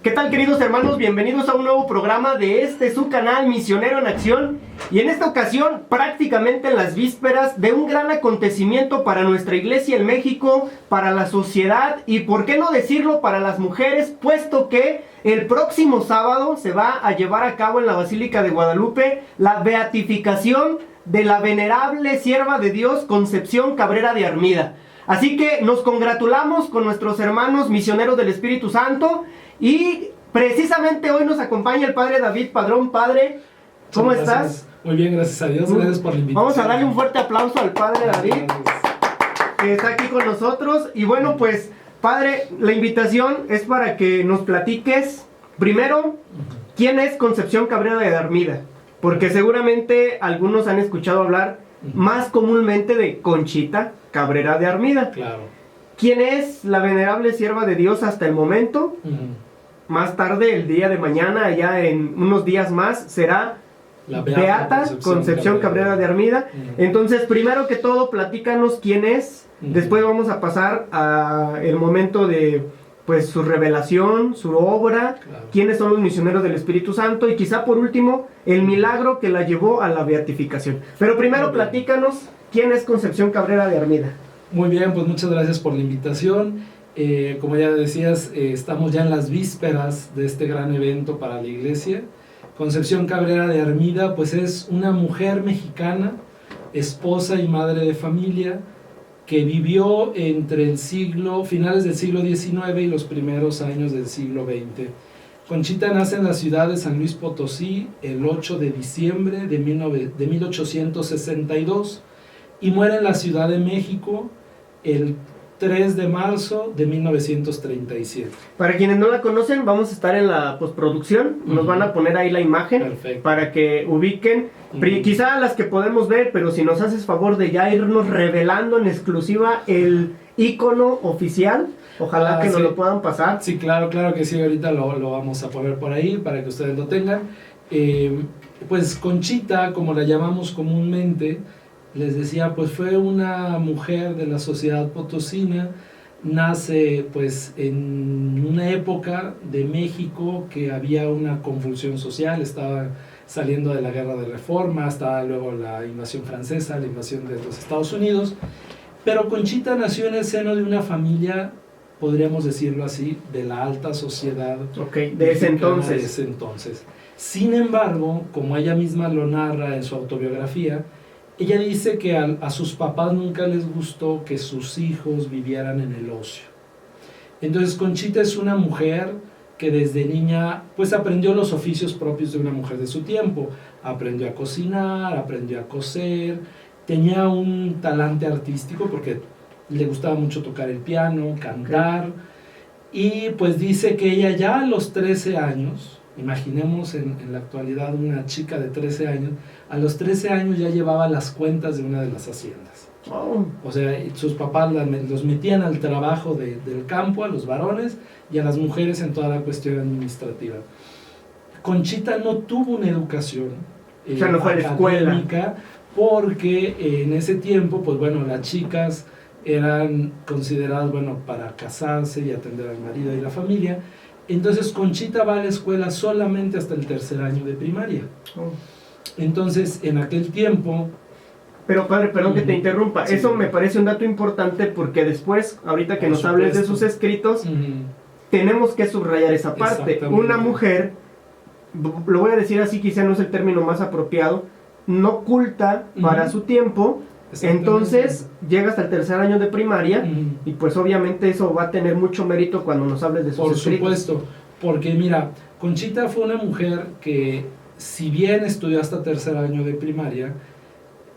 ¿Qué tal, queridos hermanos? Bienvenidos a un nuevo programa de su canal Misionero en Acción. Y en esta ocasión, prácticamente en las vísperas de un gran acontecimiento para nuestra iglesia en México, para la sociedad y, por qué no decirlo, para las mujeres, puesto que el próximo sábado se va a llevar a cabo en la Basílica de Guadalupe la beatificación de la venerable sierva de Dios Concepción Cabrera de Armida. Así que nos congratulamos con nuestros hermanos misioneros del Espíritu Santo. Y precisamente hoy nos acompaña el padre David Padrón. Padre, ¿cómo estás? Muy bien, gracias a Dios, gracias por la invitación. Vamos a darle un fuerte aplauso al padre David, que está aquí con nosotros. Y bueno, pues, padre, la invitación es para que nos platiques, primero, ¿quién es Concepción Cabrera de Armida? Porque seguramente algunos han escuchado hablar más comúnmente de Conchita Cabrera de Armida. Claro. ¿Quién es la venerable sierva de Dios hasta el momento? Más tarde, el día de mañana, ya en unos días más, será la Beata Concepción Cabrera de Armida. Entonces, primero que todo, platícanos quién es. Después vamos a pasar a el momento de, pues, su revelación, su obra, quiénes son los misioneros del Espíritu Santo y quizá por último, el milagro que la llevó a la beatificación. Pero primero platícanos quién es Concepción Cabrera de Armida. Muy bien, pues muchas gracias por la invitación. Como ya decías, estamos ya en las vísperas de este gran evento para la iglesia. Concepción Cabrera de Armida, pues es una mujer mexicana, esposa y madre de familia, que vivió entre finales del siglo XIX y los primeros años del siglo XX. Conchita nace en la ciudad de San Luis Potosí el 8 de diciembre de 1862 y muere en la Ciudad de México el 3 de marzo de 1937. Para quienes no la conocen, vamos a estar en la postproducción. Nos van a poner ahí la imagen. Perfecto. Para que ubiquen. Quizá las que podemos ver, pero si nos haces favor de ya irnos revelando en exclusiva el icono oficial. Ojalá que nos lo puedan pasar. Sí, claro que sí. Ahorita lo vamos a poner por ahí para que ustedes lo tengan. Pues Conchita, como la llamamos comúnmente, les decía, pues fue una mujer de la sociedad potosina, nace pues en una época de México que había una convulsión social, estaba saliendo de la guerra de reforma, estaba luego la invasión francesa, la invasión de los Estados Unidos, pero Conchita nació en el seno de una familia, podríamos decirlo así, de la alta sociedad de ese entonces. Sin embargo, como ella misma lo narra en su autobiografía, ella dice que a sus papás nunca les gustó que sus hijos vivieran en el ocio. Entonces Conchita es una mujer que desde niña pues aprendió los oficios propios de una mujer de su tiempo. Aprendió a cocinar, aprendió a coser, tenía un talante artístico porque le gustaba mucho tocar el piano, cantar. Y pues dice que ella ya a los 13 años, imaginemos en la actualidad una chica de 13 años, a los 13 años ya llevaba las cuentas de una de las haciendas. O sea, sus papás los metían al trabajo del campo, a los varones, y a las mujeres en toda la cuestión administrativa. Conchita no tuvo una educación no fue a la escuela, porque en ese tiempo, pues bueno, las chicas eran consideradas, bueno, para casarse y atender al marido y la familia. Entonces Conchita va a la escuela solamente hasta el tercer año de primaria. Entonces, en aquel tiempo... Pero padre, perdón que te interrumpa, sí. Eso me parece un dato importante porque después, ahorita que nos hables de sus escritos, tenemos que subrayar esa parte. Una mujer, lo voy a decir así, quizá no es el término más apropiado, no culta para su tiempo. Entonces llega hasta el tercer año de primaria y pues obviamente eso va a tener mucho mérito cuando nos hables de sus escritos. Por supuesto, porque mira, Conchita fue una mujer que si bien estudió hasta tercer año de primaria,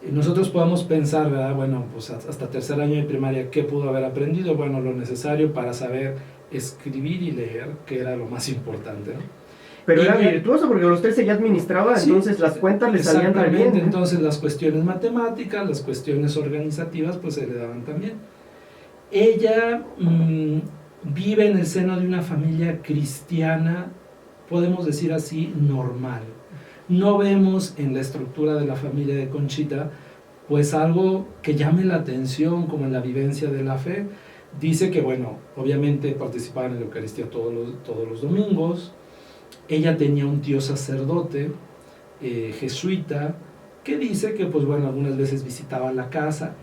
nosotros podemos pensar, ¿verdad? Bueno, pues hasta tercer año de primaria, ¿qué pudo haber aprendido? Bueno, lo necesario para saber escribir y leer, que era lo más importante, ¿no? Pero era virtuoso porque a los 13 ya administraba, sí, entonces las cuentas le salían re bien. Entonces las cuestiones matemáticas, las cuestiones organizativas, pues se le daban también. Ella vive en el seno de una familia cristiana, podemos decir así, normal. No vemos en la estructura de la familia de Conchita, pues algo que llame la atención, como en la vivencia de la fe. Dice que, bueno, obviamente participaba en la Eucaristía todos los domingos. Ella tenía un tío sacerdote, jesuita, que dice que, pues bueno, algunas veces visitaba la casa,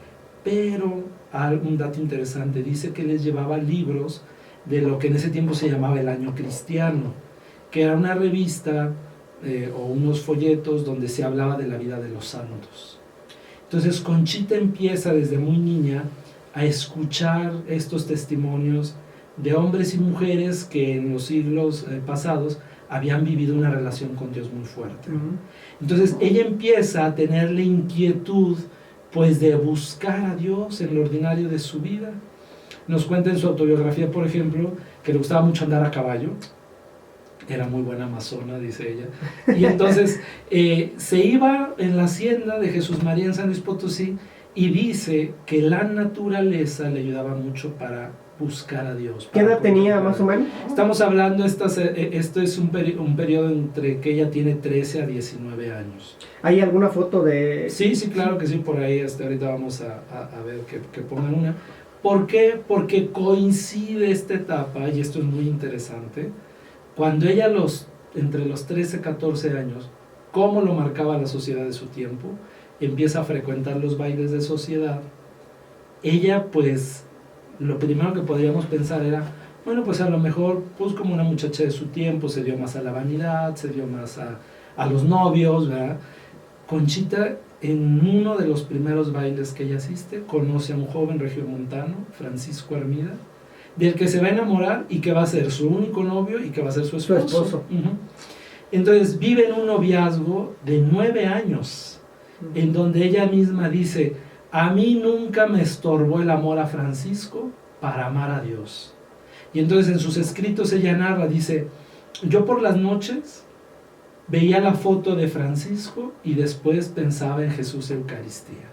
pero un dato interesante, dice que les llevaba libros de lo que en ese tiempo se llamaba el Año Cristiano, que era una revista o unos folletos donde se hablaba de la vida de los santos. Entonces Conchita empieza desde muy niña a escuchar estos testimonios de hombres y mujeres que en los siglos pasados habían vivido una relación con Dios muy fuerte. Entonces ella empieza a tener la inquietud pues de buscar a Dios en lo ordinario de su vida. Nos cuenta en su autobiografía, por ejemplo, que le gustaba mucho andar a caballo. Era muy buena amazona, dice ella. Y entonces se iba en la hacienda de Jesús María en San Luis Potosí y dice que la naturaleza le ayudaba mucho para buscar a Dios. ¿Qué edad tenía más o menos? Estamos hablando, esto es un periodo entre que ella tiene 13 a 19 años. ¿Hay alguna foto de...? Sí, claro que sí, por ahí ahorita vamos a ver que pongan una. ¿Por qué? Porque coincide esta etapa, y esto es muy interesante, cuando ella entre los 13 y 14 años, como lo marcaba la sociedad de su tiempo, empieza a frecuentar los bailes de sociedad. Ella pues, lo primero que podríamos pensar era, bueno, pues a lo mejor, pues como una muchacha de su tiempo, se dio más a la vanidad, se dio más a los novios, ¿verdad? Conchita, en uno de los primeros bailes que ella asiste, conoce a un joven regiomontano, Francisco Armida, del que se va a enamorar y que va a ser su único novio y que va a ser su esposo. Entonces viven un noviazgo de 9 años, en donde ella misma dice, a mí nunca me estorbó el amor a Francisco para amar a Dios. Y entonces en sus escritos ella narra, dice, yo por las noches veía la foto de Francisco y después pensaba en Jesús Eucaristía.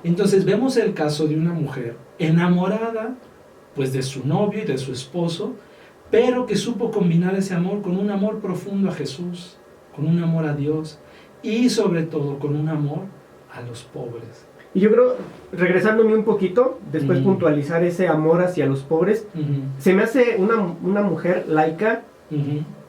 Entonces vemos el caso de una mujer enamorada pues de su novio y de su esposo, pero que supo combinar ese amor con un amor profundo a Jesús, con un amor a Dios y sobre todo con un amor a los pobres. Y yo creo, regresándome un poquito, después puntualizar ese amor hacia los pobres, se me hace una mujer laica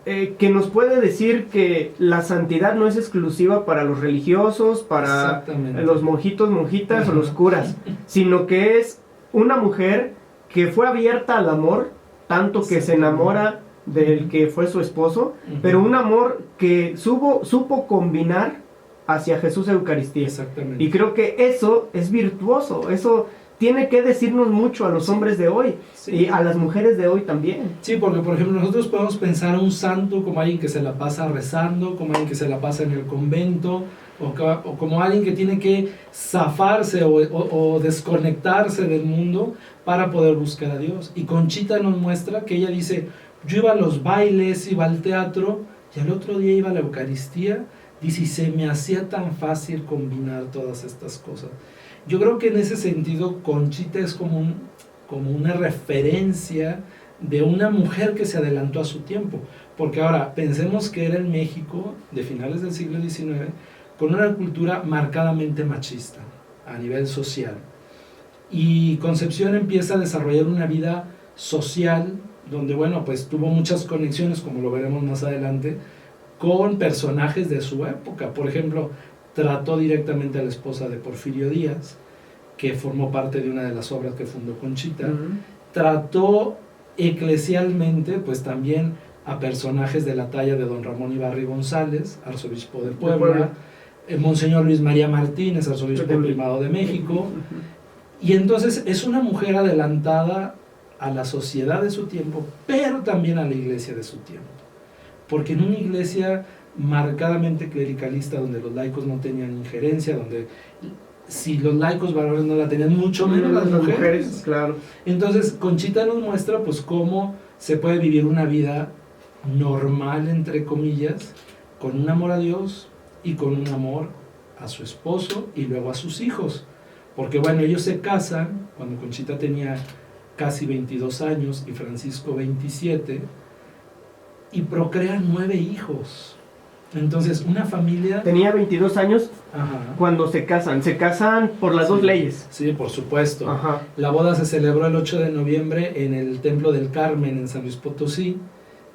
que nos puede decir que la santidad no es exclusiva para los religiosos, para los monjitos, monjitas o los curas, sino que es una mujer que fue abierta al amor, tanto que se enamora del que fue su esposo, pero un amor que supo combinar hacia Jesús Eucaristía. Exactamente. Y creo que eso es virtuoso, eso tiene que decirnos mucho a los hombres de hoy y a las mujeres de hoy también. Sí, porque por ejemplo nosotros podemos pensar a un santo como alguien que se la pasa rezando, como alguien que se la pasa en el convento, o como alguien que tiene que zafarse o desconectarse del mundo para poder buscar a Dios. Y Conchita nos muestra que ella dice, yo iba a los bailes, iba al teatro, y al otro día iba a la Eucaristía, dice, y se me hacía tan fácil combinar todas estas cosas. Yo creo que en ese sentido Conchita es como una referencia de una mujer que se adelantó a su tiempo. Porque ahora, pensemos que era el México de finales del siglo XIX, con una cultura marcadamente machista a nivel social. Y Concepción empieza a desarrollar una vida social, donde, bueno, pues tuvo muchas conexiones, como lo veremos más adelante, con personajes de su época. Por ejemplo, trató directamente a la esposa de Porfirio Díaz, que formó parte de una de las obras que fundó Conchita. Trató eclesialmente, pues también a personajes de la talla de don Ramón Ibarri González, arzobispo de Puebla, Monseñor Luis María Martínez, arzobispo primado de México. Y entonces es una mujer adelantada a la sociedad de su tiempo, pero también a la iglesia de su tiempo. Porque en una iglesia marcadamente clericalista, donde los laicos no tenían injerencia, donde si los laicos varones no la tenían, mucho menos las mujeres. Claro. Entonces Conchita nos muestra pues cómo se puede vivir una vida normal, entre comillas, con un amor a Dios y con un amor a su esposo y luego a sus hijos. Porque bueno, ellos se casan cuando Conchita tenía casi 22 años y Francisco 27, y procrean 9 hijos. Entonces, una familia... Tenía 22 años Ajá. cuando se casan. Se casan por las dos leyes. Sí, por supuesto. Ajá. La boda se celebró el 8 de noviembre en el Templo del Carmen en San Luis Potosí,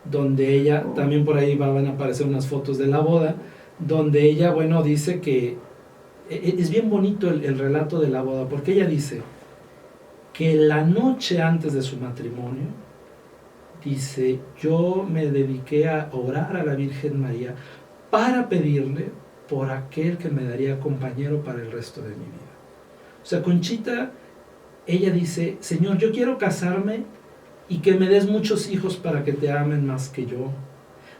donde ella, también por ahí van a aparecer unas fotos de la boda, donde ella, bueno, dice que... Es bien bonito el relato de la boda, porque ella dice que la noche antes de su matrimonio, dice, yo me dediqué a orar a la Virgen María para pedirle por aquel que me daría compañero para el resto de mi vida. O sea, Conchita, ella dice, Señor, yo quiero casarme y que me des muchos hijos para que te amen más que yo.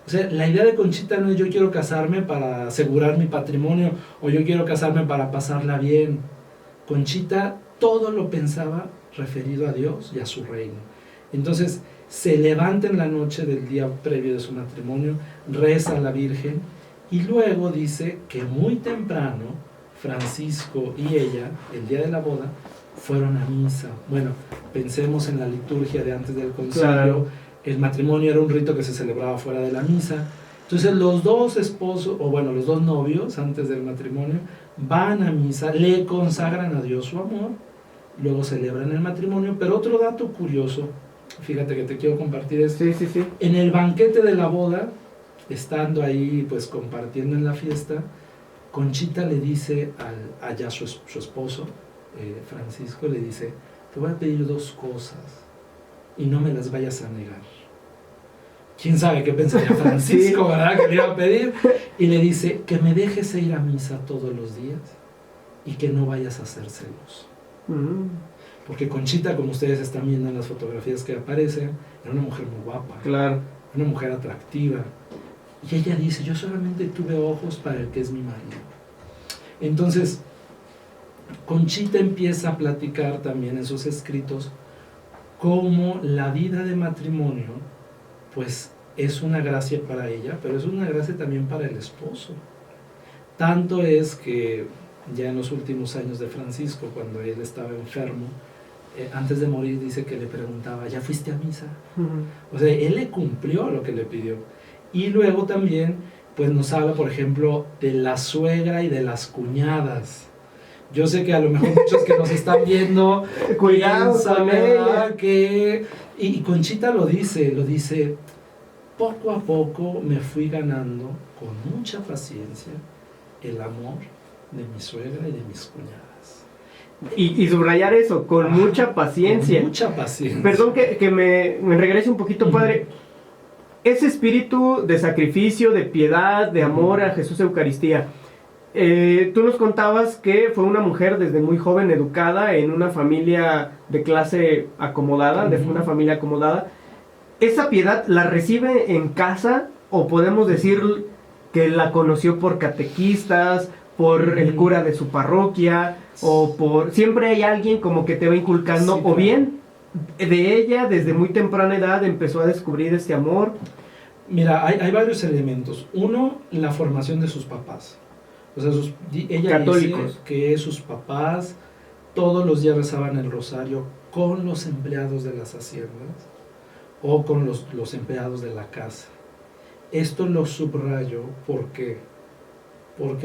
O sea, la idea de Conchita no es yo quiero casarme para asegurar mi patrimonio o yo quiero casarme para pasarla bien. Conchita todo lo pensaba referido a Dios y a su reino. Entonces, se levanta en la noche del día previo de su matrimonio, reza a la Virgen y luego dice que muy temprano Francisco y ella, el día de la boda, fueron a misa. Bueno, pensemos en la liturgia de antes del concilio. Claro. El matrimonio era un rito que se celebraba fuera de la misa. Entonces los dos esposos, o bueno, los dos novios antes del matrimonio, van a misa, le consagran a Dios su amor, luego celebran el matrimonio. Pero otro dato curioso, fíjate que te quiero compartir es, sí. En el banquete de la boda, estando ahí pues compartiendo en la fiesta, Conchita le dice allá su esposo, Francisco, le dice, te voy a pedir dos cosas y no me las vayas a negar. ¿Quién sabe qué pensaría Francisco, sí, verdad? Que le iba a pedir. Y le dice, que me dejes ir a misa todos los días y que no vayas a hacer celos. Porque Conchita, como ustedes están viendo en las fotografías que aparecen, era una mujer muy guapa. Claro. Una mujer atractiva. Y ella dice, yo solamente tuve ojos para el que es mi marido. Entonces, Conchita empieza a platicar también en sus escritos cómo la vida de matrimonio, pues, es una gracia para ella, pero es una gracia también para el esposo. Tanto es que ya en los últimos años de Francisco, cuando él estaba enfermo, antes de morir dice que le preguntaba, ¿ya fuiste a misa? O sea, él le cumplió lo que le pidió. Y luego también, pues nos habla, por ejemplo, de la suegra y de las cuñadas. Yo sé que a lo mejor muchos que nos están viendo piensan que... Y Conchita lo dice, poco a poco me fui ganando con mucha paciencia el amor de mi suegra y de mis cuñadas. Y subrayar eso, con mucha paciencia. Con mucha paciencia. Perdón que me regrese un poquito, padre. Ese espíritu de sacrificio, de piedad, de amor a Jesús Eucaristía. Tú nos contabas que fue una mujer desde muy joven educada en una familia de clase acomodada, de una familia acomodada. ¿Esa piedad la recibe en casa o podemos decir que la conoció por catequistas, por el cura de su parroquia, o por... Siempre hay alguien como que te va inculcando, sí, o bien de ella desde muy temprana edad empezó a descubrir este amor? Mira, hay varios elementos. Uno, la formación de sus papás. O sea, ella católicos. Dice que sus papás todos los días rezaban el rosario con los empleados de las haciendas o con los empleados de la casa. Esto lo subrayo porque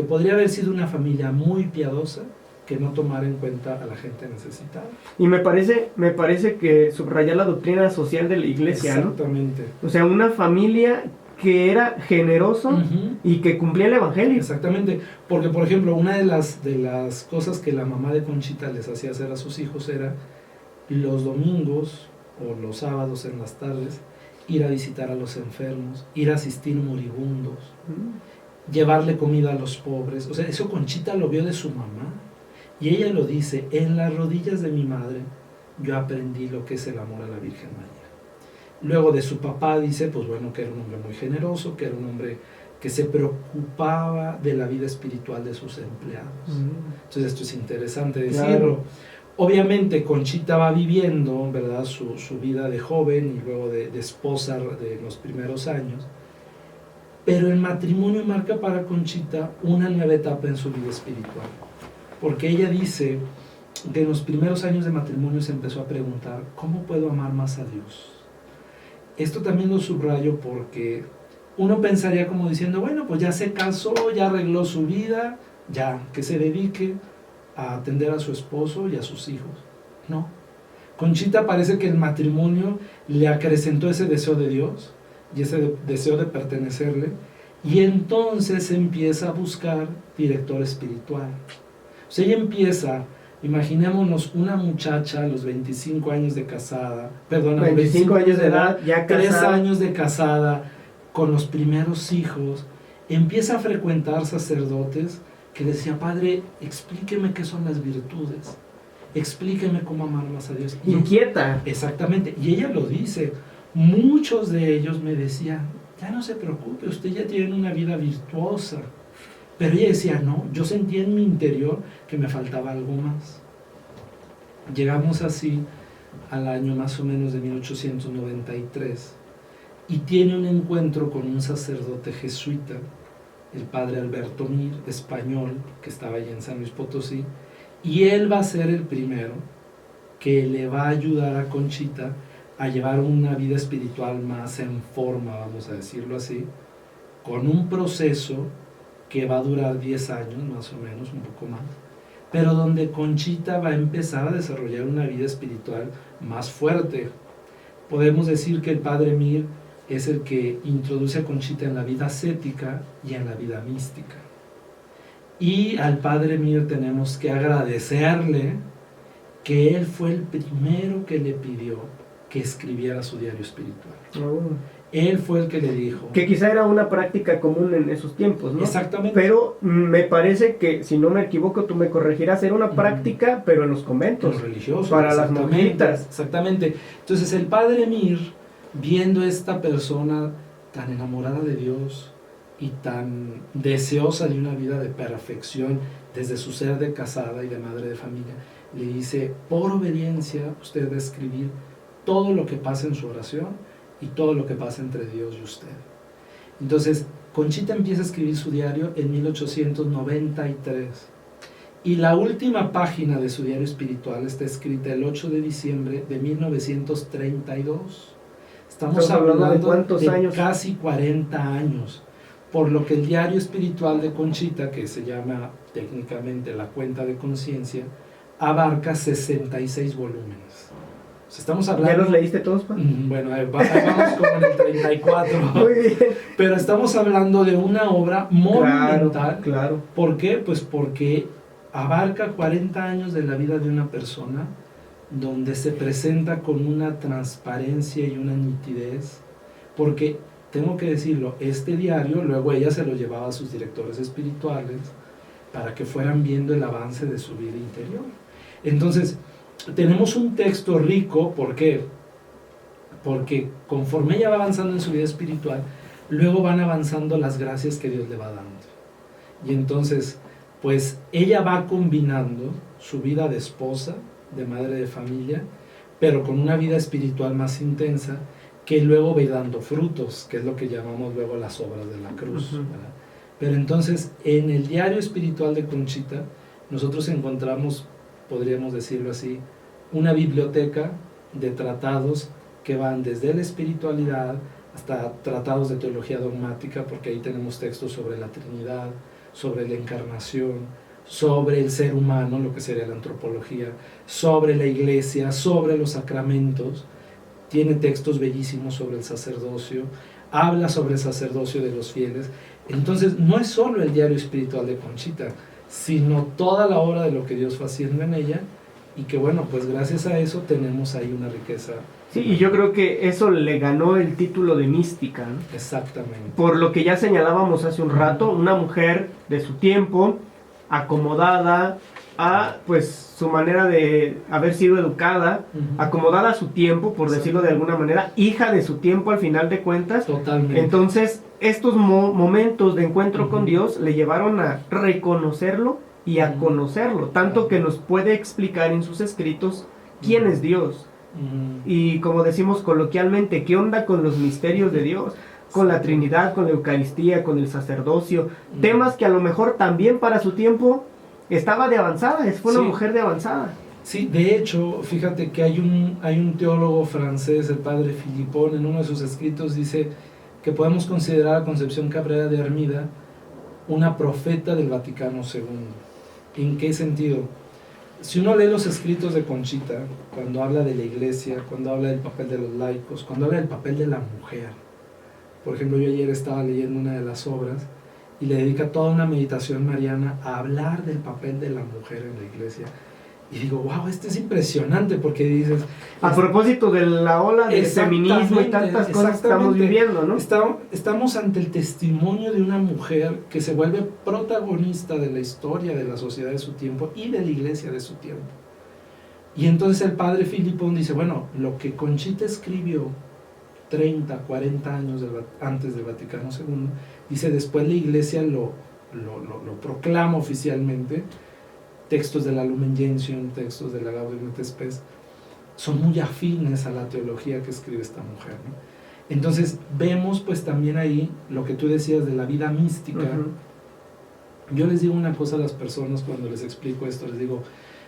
podría haber sido una familia muy piadosa que no tomara en cuenta a la gente necesitada. Y me parece que subraya la doctrina social de la iglesia, exactamente, ¿no? O sea, una familia que era generoso y que cumplía el evangelio. Exactamente, porque por ejemplo, una de las cosas que la mamá de Conchita les hacía hacer a sus hijos era los domingos o los sábados en las tardes ir a visitar a los enfermos, ir a asistir moribundos, llevarle comida a los pobres. O sea, eso Conchita lo vio de su mamá. Y ella lo dice, en las rodillas de mi madre yo aprendí lo que es el amor a la Virgen María. Luego de su papá dice, pues bueno, que era un hombre muy generoso, que era un hombre que se preocupaba de la vida espiritual de sus empleados. Entonces esto es interesante decirlo. Claro. Obviamente Conchita va viviendo, ¿verdad?, su vida de joven y luego de esposa de los primeros años, pero el matrimonio marca para Conchita una nueva etapa en su vida espiritual. Porque ella dice que en los primeros años de matrimonio se empezó a preguntar, ¿cómo puedo amar más a Dios? Esto también lo subrayo porque uno pensaría como diciendo, bueno, pues ya se casó, ya arregló su vida, ya, que se dedique a atender a su esposo y a sus hijos. No. Conchita parece que el matrimonio le acrecentó ese deseo de Dios y ese deseo de pertenecerle, y entonces empieza a buscar director espiritual. O sea, ella empieza, imaginémonos una muchacha a los 25 años de casada, perdón, a los 25 años de edad, ya 3 casada. años de casada, con los primeros hijos, empieza a frecuentar sacerdotes que le decían, padre, explíqueme qué son las virtudes, explíqueme cómo amar más a Dios. Inquieta. Exactamente, y ella lo dice. Muchos de ellos me decían, ya no se preocupe, usted ya tiene una vida virtuosa. Pero ella decía, no, yo sentía en mi interior que me faltaba algo más. Llegamos así al año más o menos de 1893 y tiene un encuentro con un sacerdote jesuita, el padre Alberto Mir, español, que estaba allá en San Luis Potosí, y él va a ser el primero que le va a ayudar a Conchita a llevar una vida espiritual más en forma, vamos a decirlo así, con un proceso que va a durar 10 años más o menos, un poco más, pero donde Conchita va a empezar a desarrollar una vida espiritual más fuerte. Podemos decir que el padre Mir es el que introduce a Conchita en la vida ascética y en la vida mística. Y al padre Mir tenemos que agradecerle que él fue el primero que le pidió que escribiera su diario espiritual. Oh. Él fue el que le dijo. Que quizá era una práctica común en esos tiempos, ¿no? Exactamente. Pero me parece que, si no me equivoco, tú me corregirás, era una práctica, pero en los conventos. Los religiosos. Para las monjitas. Exactamente. Entonces el padre Mir, viendo esta persona tan enamorada de Dios y tan deseosa de una vida de perfección desde su ser de casada y de madre de familia, le dice, por obediencia usted va a escribir todo lo que pasa en su oración y todo lo que pasa entre Dios y usted. Entonces, Conchita empieza a escribir su diario en 1893 y la última página de su diario espiritual está escrita el 8 de diciembre de 1932. Estamos hablando de cuántos años. Casi 40 años, por lo que el diario espiritual de Conchita, que se llama técnicamente La Cuenta de Conciencia, abarca 66 volúmenes. O sea, estamos hablando... ¿Ya los leíste todos, pa? Bueno, vamos como en el 34. Muy bien. Pero estamos hablando de una obra monumental. Claro. ¿Por qué? Pues porque abarca 40 años de la vida de una persona, donde se presenta con una transparencia y una nitidez, porque, tengo que decirlo, este diario luego ella se lo llevaba a sus directores espirituales para que fueran viendo el avance de su vida interior. Entonces, tenemos un texto rico. ¿Por qué? Porque conforme ella va avanzando en su vida espiritual, luego van avanzando las gracias que Dios le va dando. Y entonces, pues ella va combinando su vida de esposa, de madre de familia, pero con una vida espiritual más intensa, que luego va dando frutos, que es lo que llamamos luego las obras de la cruz. ¿Verdad? Pero entonces, en el diario espiritual de Conchita, nosotros encontramos, podríamos decirlo así, una biblioteca de tratados que van desde la espiritualidad hasta tratados de teología dogmática, porque ahí tenemos textos sobre la Trinidad, sobre la encarnación, sobre el ser humano, lo que sería la antropología, sobre la iglesia, sobre los sacramentos. Tiene textos bellísimos sobre el sacerdocio, habla sobre el sacerdocio de los fieles. Entonces, no es solo el diario espiritual de Conchita, sino toda la obra de lo que Dios fue haciendo en ella, y que bueno, pues gracias a eso tenemos ahí una riqueza. Sí, y yo creo que eso le ganó el título de mística, ¿no? Exactamente. Por lo que ya señalábamos hace un rato, una mujer de su tiempo, acomodada a pues su manera de haber sido educada, acomodada a su tiempo, por decirlo de alguna manera, hija de su tiempo al final de cuentas. Totalmente. Entonces, estos momentos de encuentro con Dios le llevaron a reconocerlo y a conocerlo, tanto que nos puede explicar en sus escritos quién es Dios. Y como decimos coloquialmente, ¿qué onda con los misterios de Dios? Con la Trinidad, con la Eucaristía, con el sacerdocio, temas que a lo mejor también para su tiempo estaba de avanzada, fue una mujer de avanzada. Sí, de hecho, fíjate que hay un teólogo francés, el padre Philippon, en uno de sus escritos dice que podemos considerar a Concepción Cabrera de Armida una profeta del Vaticano II. ¿En qué sentido? Si uno lee los escritos de Conchita, cuando habla de la iglesia, cuando habla del papel de los laicos, cuando habla del papel de la mujer, por ejemplo, yo ayer estaba leyendo una de las obras y le dedica toda una meditación mariana a hablar del papel de la mujer en la iglesia. Y digo, wow, esto es impresionante, porque dices... A propósito de la ola del feminismo y tantas cosas que estamos viviendo, ¿no? Estamos ante el testimonio de una mujer que se vuelve protagonista de la historia de la sociedad de su tiempo y de la iglesia de su tiempo. Y entonces el padre Filipón dice, bueno, lo que Conchita escribió 30, 40 años antes del Vaticano II, dice, después la iglesia lo proclama oficialmente. Textos de la Lumen Gentium, textos de la Gaudium et Spes, son muy afines a la teología que escribe esta mujer, ¿no? Entonces vemos pues también ahí lo que tú decías de la vida mística. Yo les digo una cosa a las personas cuando les explico esto, les digo,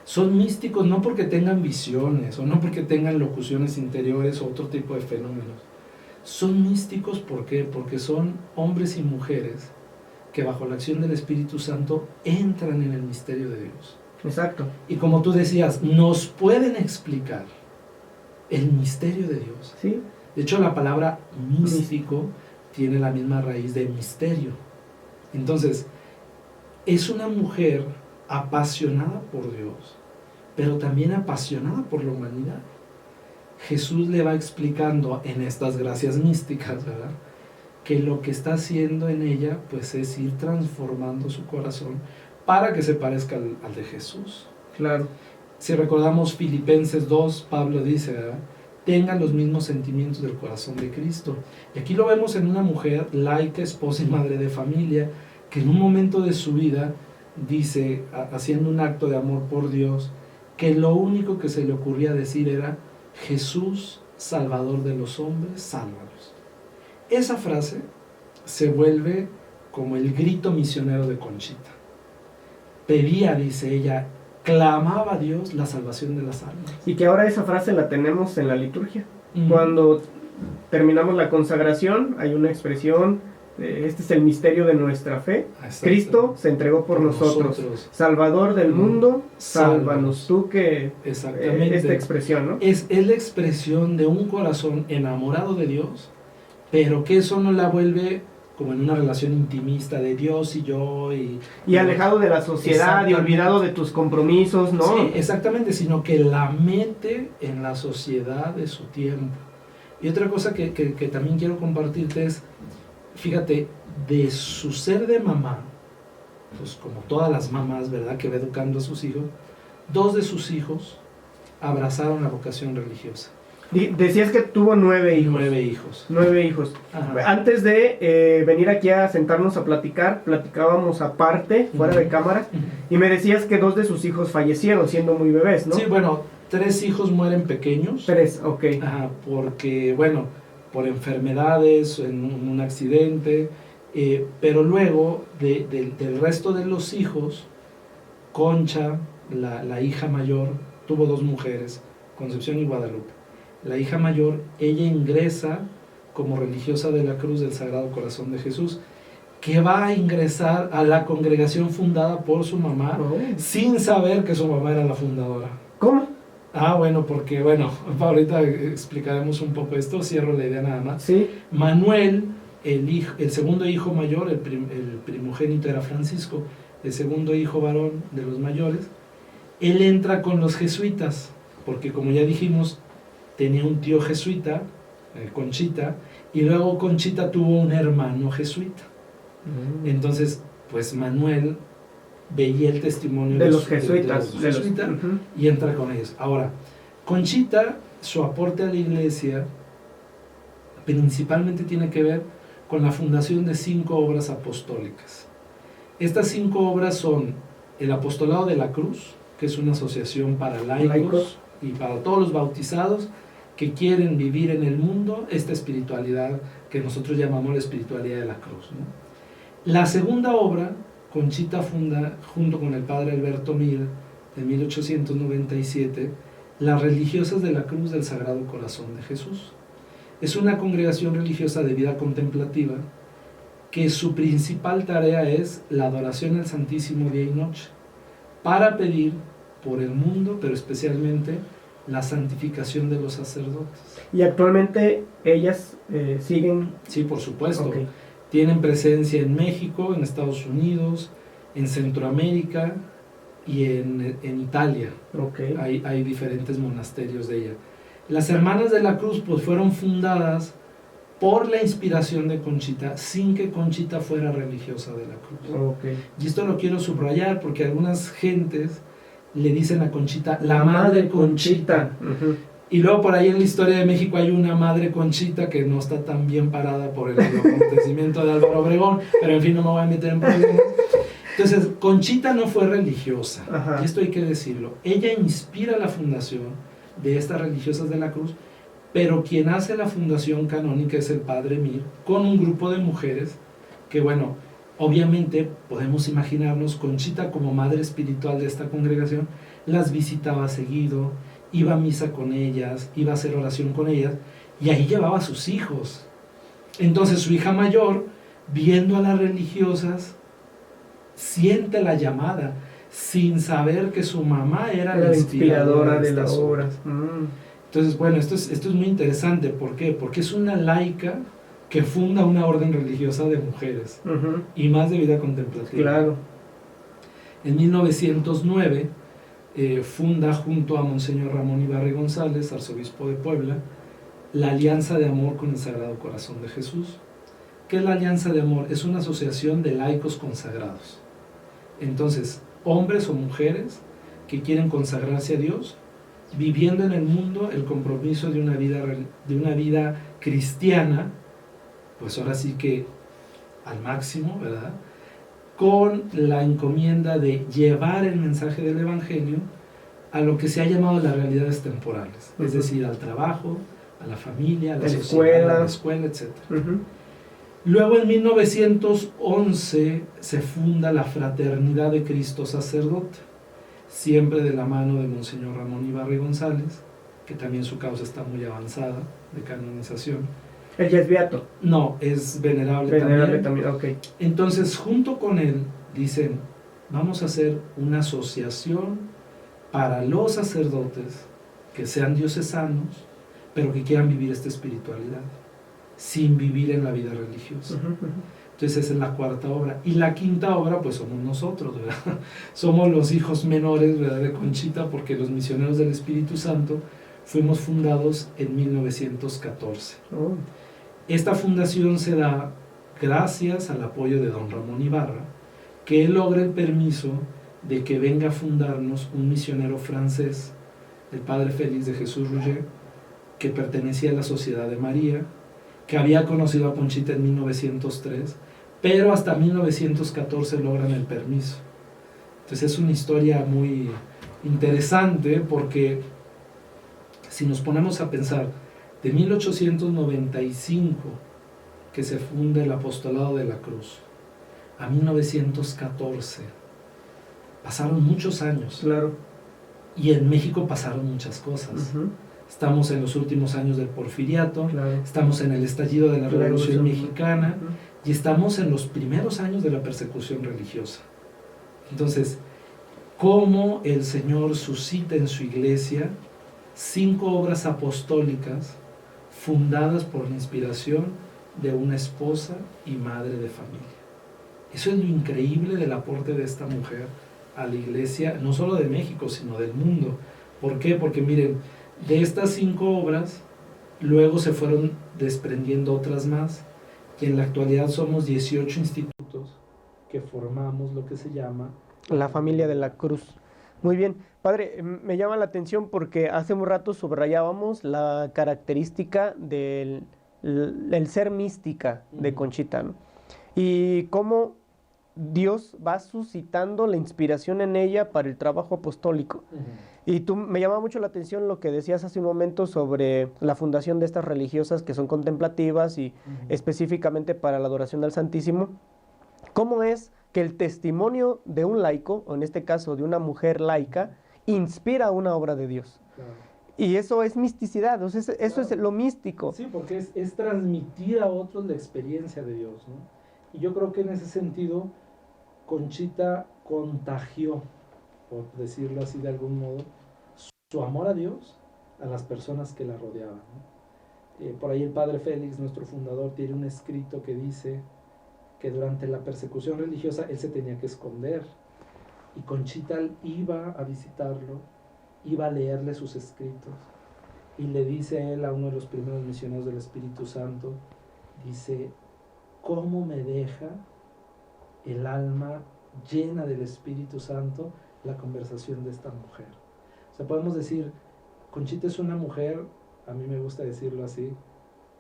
son místicos no porque tengan visiones o no porque tengan locuciones interiores o otro tipo de fenómenos. Son místicos, ¿por qué? Porque son hombres y mujeres que bajo la acción del Espíritu Santo entran en el misterio de Dios. Exacto. Y como tú decías, nos pueden explicar el misterio de Dios. Sí. De hecho, la palabra místico tiene la misma raíz de misterio. Entonces, es una mujer apasionada por Dios, pero también apasionada por la humanidad. Jesús le va explicando en estas gracias místicas, ¿verdad?, que lo que está haciendo en ella pues es ir transformando su corazón para que se parezca al de Jesús. Claro. Si recordamos Filipenses 2, Pablo dice, ¿verdad?, tengan los mismos sentimientos del corazón de Cristo. Y aquí lo vemos en una mujer laica, esposa y madre de familia, que en un momento de su vida dice, haciendo un acto de amor por Dios, que lo único que se le ocurría decir era, Jesús, Salvador de los hombres, sálvalos. Esa frase se vuelve como el grito misionero de Conchita. Pedía, dice ella, clamaba a Dios la salvación de las almas. Y que ahora esa frase la tenemos en la liturgia. Cuando terminamos la consagración, hay una expresión, este es el misterio de nuestra fe. Cristo se entregó por nosotros. Salvador del mundo, sálvanos. Tú que... Exactamente. Esta expresión, ¿no? Es la expresión de un corazón enamorado de Dios, pero que eso no la vuelve como en una relación intimista de Dios y yo y alejado de la sociedad y olvidado de tus compromisos, ¿no? Sí, exactamente, sino que la mete en la sociedad de su tiempo. Y otra cosa que también quiero compartirte es, fíjate, de su ser de mamá, pues como todas las mamás, ¿verdad?, que va educando a sus hijos, 2 de sus hijos abrazaron la vocación religiosa. Decías que tuvo 9 hijos. 9 hijos. 9 hijos. Ajá. Antes de venir aquí a sentarnos a platicábamos aparte, fuera de cámara, y me decías que 2 de sus hijos fallecieron siendo muy bebés, ¿no? Sí, bueno, 3 hijos mueren pequeños. 3, ok. Ajá, porque, bueno, por enfermedades, en un accidente, pero luego del resto de los hijos, Concha, la hija mayor, tuvo 2 mujeres, Concepción y Guadalupe. La hija mayor, ella ingresa como religiosa de la Cruz del Sagrado Corazón de Jesús, que va a ingresar a la congregación fundada por su mamá, sin saber que su mamá era la fundadora. ¿Cómo? Bueno, porque, bueno, ahorita explicaremos un poco esto, cierro la idea nada más. Sí. Manuel, el segundo hijo mayor, el primogénito era Francisco, el segundo hijo varón de los mayores, él entra con los jesuitas, porque como ya dijimos, tenía un tío jesuita, Conchita, y luego Conchita tuvo un hermano jesuita. Entonces, pues Manuel veía el testimonio de los jesuitas, y entra con ellos. Ahora, Conchita, su aporte a la iglesia principalmente tiene que ver con la fundación de 5 obras apostólicas. Estas 5 obras son el Apostolado de la Cruz, que es una asociación para laicos y para todos los bautizados que quieren vivir en el mundo esta espiritualidad que nosotros llamamos la espiritualidad de la cruz, ¿no? La segunda obra, Conchita funda, junto con el padre Alberto Mir, en 1897, las religiosas de la Cruz del Sagrado Corazón de Jesús. Es una congregación religiosa de vida contemplativa que su principal tarea es la adoración al Santísimo día y noche, para pedir por el mundo, pero especialmente la santificación de los sacerdotes. ¿Y actualmente ellas siguen? Sí, por supuesto. Okay. Tienen presencia en México, en Estados Unidos, en Centroamérica y en Italia. Okay. Hay diferentes monasterios de ella. Las Hermanas de la Cruz pues fueron fundadas por la inspiración de Conchita, sin que Conchita fuera religiosa de la Cruz. Okay. Y esto lo quiero subrayar porque algunas gentes le dicen a Conchita la Madre Conchita. Uh-huh. Y luego por ahí en la historia de México hay una Madre Conchita que no está tan bien parada por el acontecimiento de Álvaro Obregón, pero en fin, no me voy a meter en problemas. Entonces, Conchita no fue religiosa, Ajá. y esto hay que decirlo. Ella inspira la fundación de estas religiosas de la Cruz, pero quien hace la fundación canónica es el Padre Mir, con un grupo de mujeres que, bueno, obviamente podemos imaginarnos Conchita como madre espiritual de esta congregación, las visitaba seguido, iba a misa con ellas, iba a hacer oración con ellas, y ahí llevaba a sus hijos. Entonces su hija mayor, viendo a las religiosas, siente la llamada, sin saber que su mamá era la inspiradora de las obras. Entonces, bueno, esto es muy interesante. ¿Por qué? Porque es una laica que funda una orden religiosa de mujeres, Uh-huh. y más de vida contemplativa. Claro. En 1909 funda junto a Monseñor Ramón Ibarre González, arzobispo de Puebla, la Alianza de Amor con el Sagrado Corazón de Jesús. ¿Qué es la Alianza de Amor? Es una asociación de laicos consagrados. Entonces, hombres o mujeres que quieren consagrarse a Dios, viviendo en el mundo el compromiso de una vida cristiana, pues ahora sí que al máximo, ¿verdad?, con la encomienda de llevar el mensaje del Evangelio a lo que se ha llamado las realidades temporales, es decir, al trabajo, a la familia, a la sociedad, a la escuela, etc. Uh-huh. Luego en 1911 se funda la Fraternidad de Cristo Sacerdote, siempre de la mano de Monseñor Ramón Ibarre González, que también su causa está muy avanzada de canonización. ¿Él ya es beato? No, es venerable también. Okay. Entonces, junto con él, dicen, vamos a hacer una asociación para los sacerdotes que sean diocesanos, pero que quieran vivir esta espiritualidad, sin vivir en la vida religiosa. Uh-huh, uh-huh. Entonces esa es la cuarta obra. Y la quinta obra, pues somos nosotros, ¿verdad? Somos los hijos menores, ¿verdad?, de Conchita, porque los misioneros del Espíritu Santo fuimos fundados en 1914. Oh. Esta fundación se da gracias al apoyo de don Ramón Ibarra, que él logra el permiso de que venga a fundarnos un misionero francés, el padre Félix de Jesús Rouget, que pertenecía a la Sociedad de María, que había conocido a Conchita en 1903, pero hasta 1914 logran el permiso. Entonces es una historia muy interesante, porque si nos ponemos a pensar, de 1895, que se funda el Apostolado de la Cruz, a 1914, pasaron muchos años. Claro. Y en México pasaron muchas cosas. Uh-huh. Estamos en los últimos años del Porfiriato, Claro. estamos en el estallido de la Revolución Mexicana, Uh-huh. y estamos en los primeros años de la persecución religiosa. Entonces, ¿cómo el Señor suscita en su iglesia 5 obras apostólicas fundadas por la inspiración de una esposa y madre de familia? Eso es lo increíble del aporte de esta mujer a la iglesia, no solo de México, sino del mundo. ¿Por qué? Porque miren, de estas 5 obras, luego se fueron desprendiendo otras más, y en la actualidad somos 18 institutos que formamos lo que se llama La Familia de la Cruz. Muy bien. Padre, me llama la atención porque hace un rato subrayábamos la característica del ser mística de Conchita, ¿no? Y cómo Dios va suscitando la inspiración en ella para el trabajo apostólico. Y me llama mucho la atención lo que decías hace un momento sobre la fundación de estas religiosas que son contemplativas y específicamente para la adoración al Santísimo. ¿Cómo es que el testimonio de un laico, o en este caso de una mujer laica, inspira una obra de Dios? Claro. Y eso es misticidad, o sea, eso es lo místico. Sí, porque es transmitir a otros la experiencia de Dios, ¿no? Y yo creo que en ese sentido, Conchita contagió, por decirlo así de algún modo, su amor a Dios a las personas que la rodeaban, ¿no? Por ahí el padre Félix, nuestro fundador, tiene un escrito que dice que durante la persecución religiosa él se tenía que esconder, y Conchita iba a visitarlo, iba a leerle sus escritos, y le dice él a uno de los primeros misioneros del Espíritu Santo, dice, ¿cómo me deja el alma llena del Espíritu Santo la conversación de esta mujer? O sea, podemos decir, Conchita es una mujer, a mí me gusta decirlo así,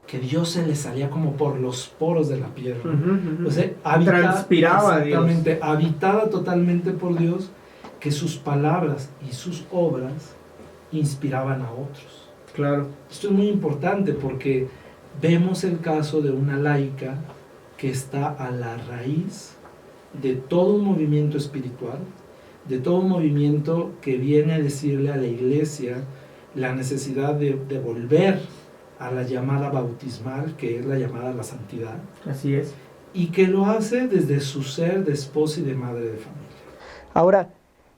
que Dios se le salía como por los poros de la piel, ¿no? O sea, transpiraba a Dios. Habitada totalmente por Dios, que sus palabras y sus obras inspiraban a otros. Claro. Esto es muy importante porque vemos el caso de una laica que está a la raíz de todo un movimiento espiritual, de todo un movimiento que viene a decirle a la iglesia la necesidad de volver a la llamada bautismal, que es la llamada a la santidad. Así es. Y que lo hace desde su ser de esposa y de madre de familia. Ahora,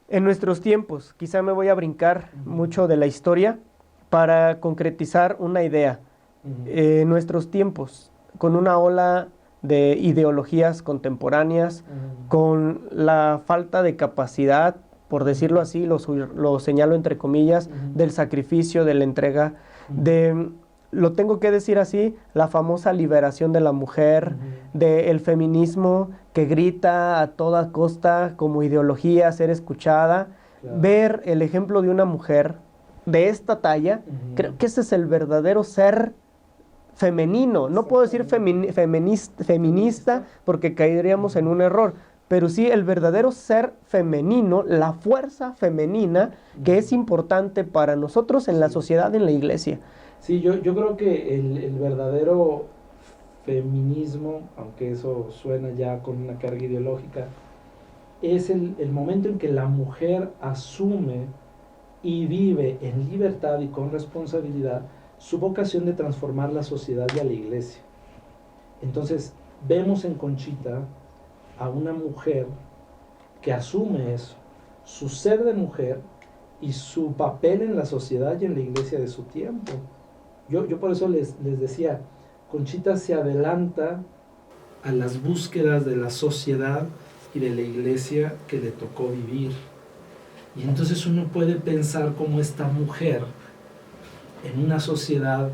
en nuestros tiempos, quizá me voy a brincar mucho de la historia para concretizar una idea. En nuestros tiempos, con una ola de ideologías contemporáneas, con la falta de capacidad, por decirlo así, lo señalo entre comillas, del sacrificio, de la entrega, lo tengo que decir así, la famosa liberación de la mujer, del feminismo que grita a toda costa como ideología, ser escuchada, ver el ejemplo de una mujer de esta talla, creo que ese es el verdadero ser femenino. No puedo decir feminista porque caeríamos en un error, pero sí el verdadero ser femenino, la fuerza femenina que es importante para nosotros en la sociedad, en la iglesia. Sí, yo creo que el verdadero feminismo, aunque eso suena ya con una carga ideológica, es el momento en que la mujer asume y vive en libertad y con responsabilidad su vocación de transformar la sociedad y a la iglesia. Entonces, vemos en Conchita a una mujer que asume eso, su ser de mujer y su papel en la sociedad y en la iglesia de su tiempo. Yo por eso les decía, Conchita se adelanta a las búsquedas de la sociedad y de la iglesia que le tocó vivir. Y entonces uno puede pensar cómo esta mujer, en una sociedad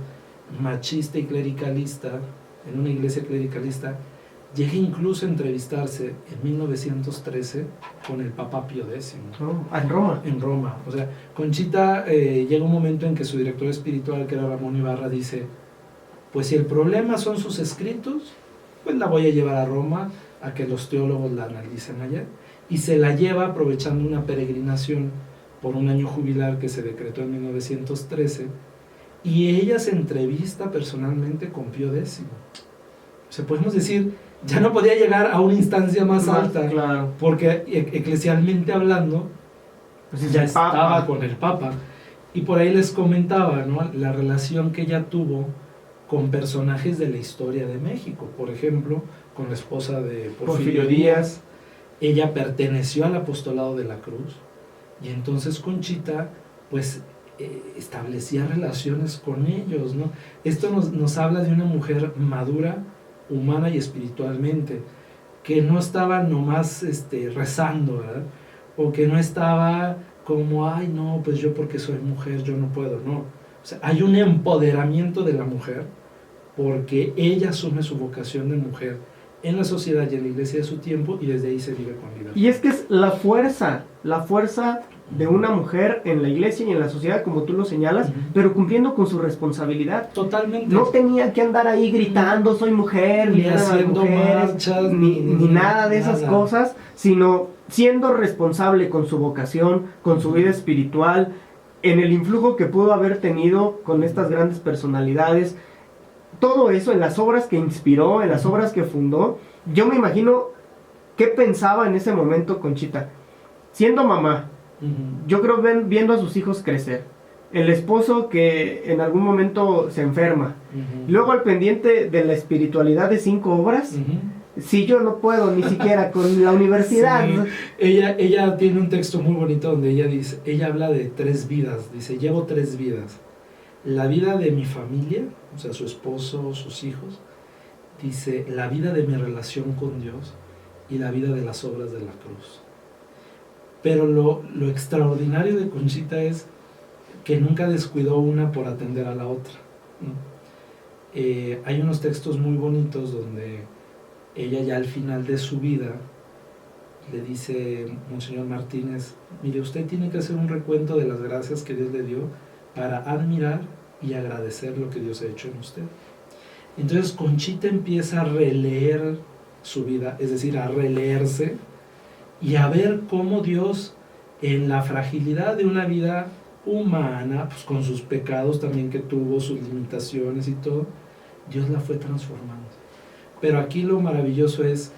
machista y clericalista, en una iglesia clericalista, llega incluso a entrevistarse en 1913 con el Papa Pío X. ¿En Roma? En Roma. O sea, Conchita llega un momento en que su director espiritual, que era Ramón Ibarra, dice, pues si el problema son sus escritos, pues la voy a llevar a Roma a que los teólogos la analicen allá. Y se la lleva aprovechando una peregrinación por un año jubilar que se decretó en 1913, y ella se entrevista personalmente con Pío X. O sea, podemos decir, ya no podía llegar a una instancia más alta, claro, porque eclesialmente hablando, pues ya estaba con el Papa. Y por ahí les comentaba, ¿no?, la relación que ella tuvo con personajes de la historia de México. Por ejemplo, con la esposa de Porfirio Díaz. Ella perteneció al apostolado de la Cruz, y entonces Conchita pues establecía relaciones con ellos, ¿no? Esto nos habla de una mujer madura, humana y espiritualmente, que no estaba nomás rezando, ¿verdad? O que no estaba como, ay no, pues yo porque soy mujer yo no puedo, no. O sea, hay un empoderamiento de la mujer porque ella asume su vocación de mujer en la sociedad y en la iglesia de su tiempo, y desde ahí se vive con libertad. Y es que es la fuerza de una mujer en la iglesia y en la sociedad, como tú lo señalas, pero cumpliendo con su responsabilidad. Totalmente. No tenía que andar ahí gritando, soy mujer, ni haciendo marchas, ni nada de esas cosas, sino siendo responsable con su vocación, con su vida espiritual, en el influjo que pudo haber tenido con estas grandes personalidades. Todo eso en las obras que inspiró, en las obras que fundó. Yo me imagino qué pensaba en ese momento Conchita, siendo mamá. Yo creo viendo a sus hijos crecer, el esposo que en algún momento se enferma. Uh-huh. Luego al pendiente de la espiritualidad de 5 obras. Uh-huh. Si yo no puedo ni siquiera con la universidad. Sí. Ella tiene un texto muy bonito donde ella habla de 3 vidas. Dice, llevo 3 vidas. La vida de mi familia, o sea, su esposo, sus hijos. Dice, la vida de mi relación con Dios y la vida de las obras de la cruz. Pero lo extraordinario de Conchita es que nunca descuidó una por atender a la otra, ¿no? Hay unos textos muy bonitos donde ella ya al final de su vida le dice Monseñor Martínez, mire, usted tiene que hacer un recuento de las gracias que Dios le dio para admirar y agradecer lo que Dios ha hecho en usted. Entonces Conchita empieza a releer su vida, es decir, a releerse y a ver cómo Dios, en la fragilidad de una vida humana, pues con sus pecados también que tuvo, sus limitaciones y todo, Dios la fue transformando. Pero aquí lo maravilloso es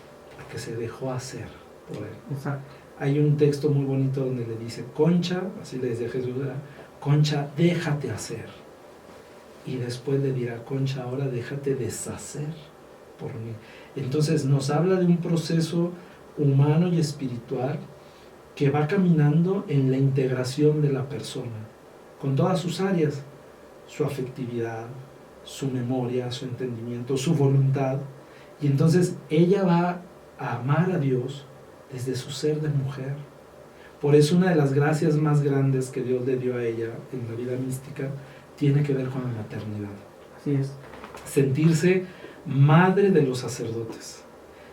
que se dejó hacer por él. Exacto. Hay un texto muy bonito donde le dice, Concha, así le decía Jesús, Concha, déjate hacer. Y después le dirá, Concha, ahora déjate deshacer por mí. Entonces nos habla de un proceso humano y espiritual que va caminando en la integración de la persona, con todas sus áreas, su afectividad, su memoria, su entendimiento, su voluntad. Y entonces ella va a amar a Dios desde su ser de mujer. Por eso una de las gracias más grandes que Dios le dio a ella en la vida mística tiene que ver con la maternidad. Así es. Sentirse madre de los sacerdotes,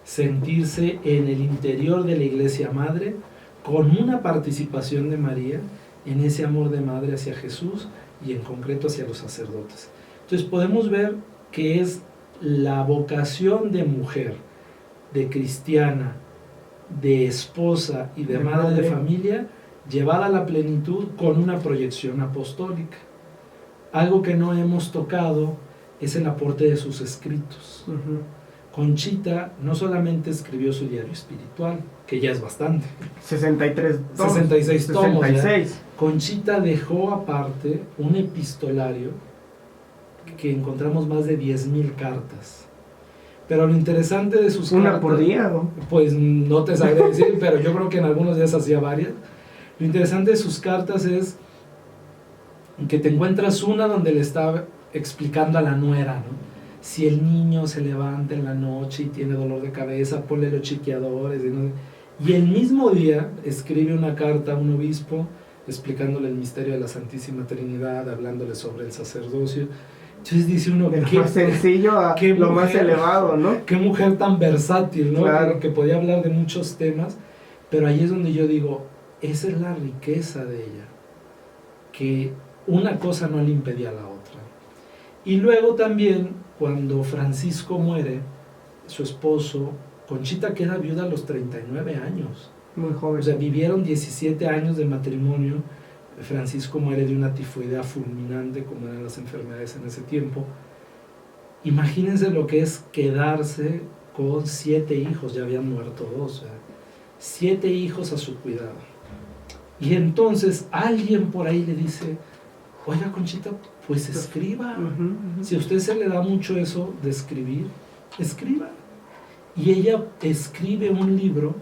sentirse en el interior de la iglesia madre, con una participación de María en ese amor de madre hacia Jesús y en concreto hacia los sacerdotes. Entonces podemos ver que es la vocación de mujer, de cristiana, de esposa y de madre de familia, llevada a la plenitud con una proyección apostólica. Algo que no hemos tocado es el aporte de sus escritos. Uh-huh. Conchita no solamente escribió su diario espiritual, que ya es bastante. 63 tomos. 66 tomos. 66. Ya. Conchita dejó aparte un epistolario que encontramos más de 10,000 cartas. Pero lo interesante de sus ¿Una cartas... por día? ¿No? Pues no te sabré decir, pero yo creo que en algunos días hacía varias. Lo interesante de sus cartas es que te encuentras una donde le está explicando a la nuera, ¿no? Si el niño se levanta en la noche y tiene dolor de cabeza, ponle los chiqueadores. Y el mismo día escribe una carta a un obispo explicándole el misterio de la Santísima Trinidad, hablándole sobre el sacerdocio. Entonces dice uno, de lo más sencillo a lo más elevado, ¿no? Qué mujer tan versátil, ¿no? Claro. Que podía hablar de muchos temas, pero ahí es donde yo digo, esa es la riqueza de ella, que una cosa no le impedía a la otra. Y luego también, cuando Francisco muere, su esposo, Conchita queda viuda a los 39 años. Muy joven. O sea, vivieron 17 años de matrimonio. Francisco muere de una tifoidea fulminante, como eran las enfermedades en ese tiempo. Imagínense lo que es quedarse con 7 hijos, ya habían muerto 2, o sea, 7 hijos a su cuidado. Y entonces alguien por ahí le dice, oiga Conchita, pues escriba. Uh-huh. Si a usted se le da mucho eso de escribir, escriba. Y ella escribe un libro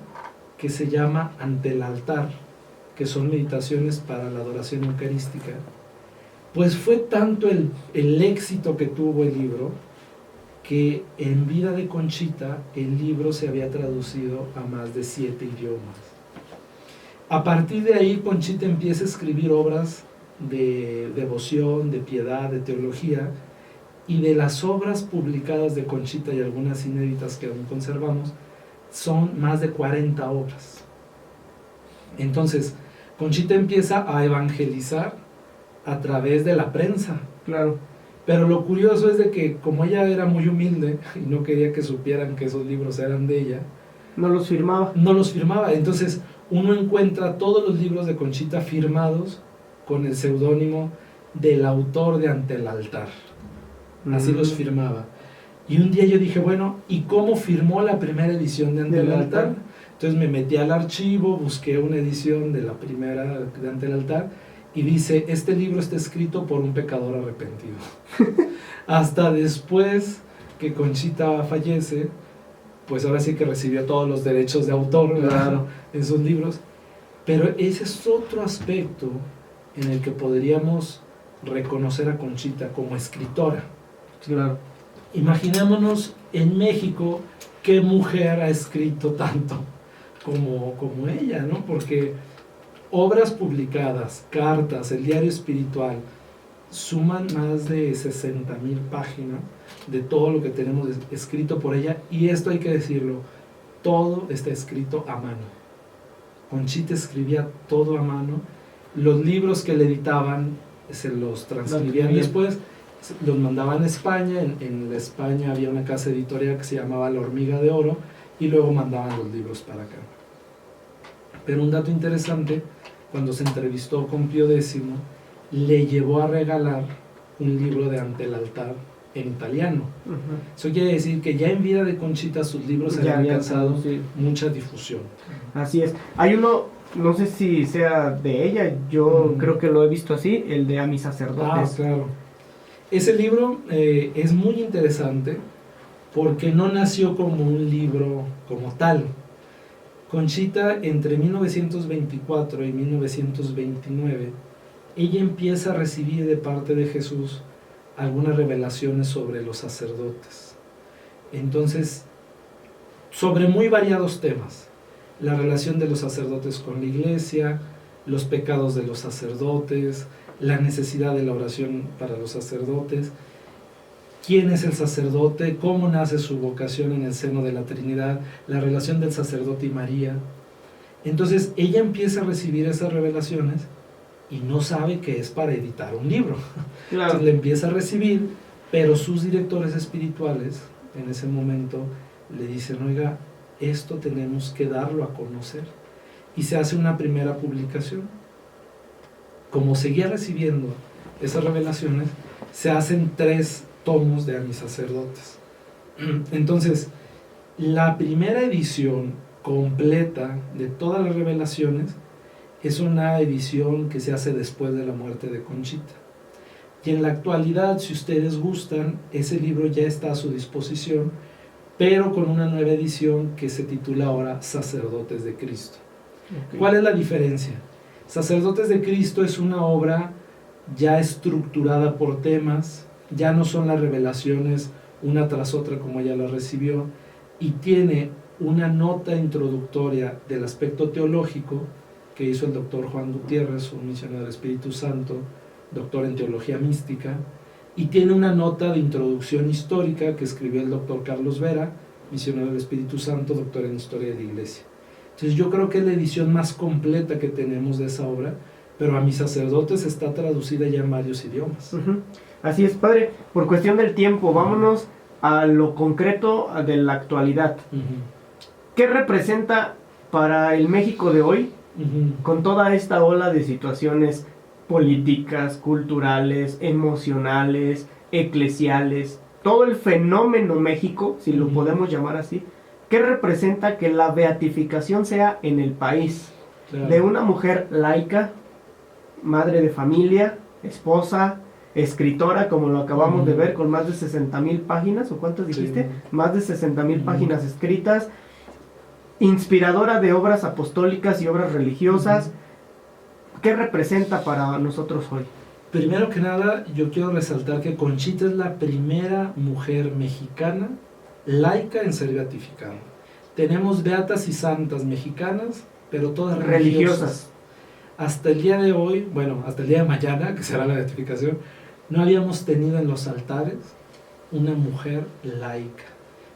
que se llama Ante el altar, que son meditaciones para la adoración eucarística. Pues fue tanto el éxito que tuvo el libro, que en vida de Conchita el libro se había traducido a más de 7 idiomas. A partir de ahí Conchita empieza a escribir obras de devoción, de piedad, de teología, y de las obras publicadas de Conchita y algunas inéditas que aún conservamos, son más de 40 obras. Entonces, Conchita empieza a evangelizar a través de la prensa. Claro. Pero lo curioso es de que como ella era muy humilde y no quería que supieran que esos libros eran de ella, no los firmaba. No los firmaba. Entonces uno encuentra todos los libros de Conchita firmados con el seudónimo del autor de Ante el altar. Así los firmaba. Y un día yo dije, bueno, ¿y cómo firmó la primera edición de Ante el altar? Entonces me metí al archivo, busqué una edición de la primera de Ante el altar y dice, este libro está escrito por un pecador arrepentido. Hasta después que Conchita fallece, pues ahora sí que recibió todos los derechos de autor, Claro, en sus libros, pero ese es otro aspecto en el que podríamos reconocer a Conchita como escritora. claro. Imaginémonos en México qué mujer ha escrito tanto como ella, ¿no? Porque obras publicadas, cartas, el diario espiritual, suman más de 60,000 páginas de todo lo que tenemos escrito por ella, y esto hay que decirlo, todo está escrito a mano. Conchita escribía todo a mano, los libros que le editaban se los transcribían después, los mandaban a España, en España había una casa editorial que se llamaba La Hormiga de Oro, y luego mandaban los libros para acá. Pero un dato interesante, cuando se entrevistó con Pío X, le llevó a regalar un libro de Ante el altar en italiano. Eso quiere decir que ya en vida de Conchita sus libros habían alcanzado mucha difusión. Así es. Hay uno, no sé si sea de ella, yo creo que lo he visto así, el de A mis sacerdotes. Claro. Ese libro es muy interesante porque no nació como un libro como tal. Conchita, entre 1924 y 1929, ella empieza a recibir de parte de Jesús algunas revelaciones sobre los sacerdotes. Entonces, sobre muy variados temas, la relación de los sacerdotes con la iglesia, los pecados de los sacerdotes, la necesidad de la oración para los sacerdotes, quién es el sacerdote, cómo nace su vocación en el seno de la Trinidad, la relación del sacerdote y María. Entonces ella empieza a recibir esas revelaciones y no sabe que es para editar un libro. Claro. Entonces le empieza a recibir, pero sus directores espirituales en ese momento le dicen, oiga, esto tenemos que darlo a conocer. Y se hace una primera publicación. Como seguía recibiendo esas revelaciones, se hacen 3 tomos de A mis sacerdotes. Entonces, la primera edición completa de todas las revelaciones es una edición que se hace después de la muerte de Conchita. Y en la actualidad, si ustedes gustan, ese libro ya está a su disposición, pero con una nueva edición que se titula ahora Sacerdotes de Cristo. Okay. ¿Cuál es la diferencia? Sacerdotes de Cristo es una obra ya estructurada por temas, ya no son las revelaciones una tras otra como ella las recibió, y tiene una nota introductoria del aspecto teológico que hizo el doctor Juan Gutiérrez, un misionero del Espíritu Santo, doctor en teología mística, y tiene una nota de introducción histórica que escribió el doctor Carlos Vera, misionero del Espíritu Santo, doctor en historia de la iglesia. Entonces yo creo que es la edición más completa que tenemos de esa obra, pero A mis sacerdotes está traducida ya en varios idiomas. Así es, padre. Por cuestión del tiempo, vámonos a lo concreto de la actualidad. ¿Qué representa para el México de hoy, con toda esta ola de situaciones políticas, culturales, emocionales, eclesiales, todo el fenómeno México, si lo podemos llamar así? ¿Qué representa que la beatificación sea en el país de una mujer laica, madre de familia, esposa, escritora, como lo acabamos de ver, con más de 60,000 páginas, o cuántas dijiste? Sí. Más de 60,000 páginas escritas, inspiradora de obras apostólicas y obras religiosas? ¿Qué representa para nosotros hoy? Primero que nada, yo quiero resaltar que Conchita es la primera mujer mexicana laica en ser beatificada. Tenemos beatas y santas mexicanas, pero todas religiosas. Hasta el día de hoy, bueno, hasta el día de mañana, que será la beatificación, no habíamos tenido en los altares una mujer laica.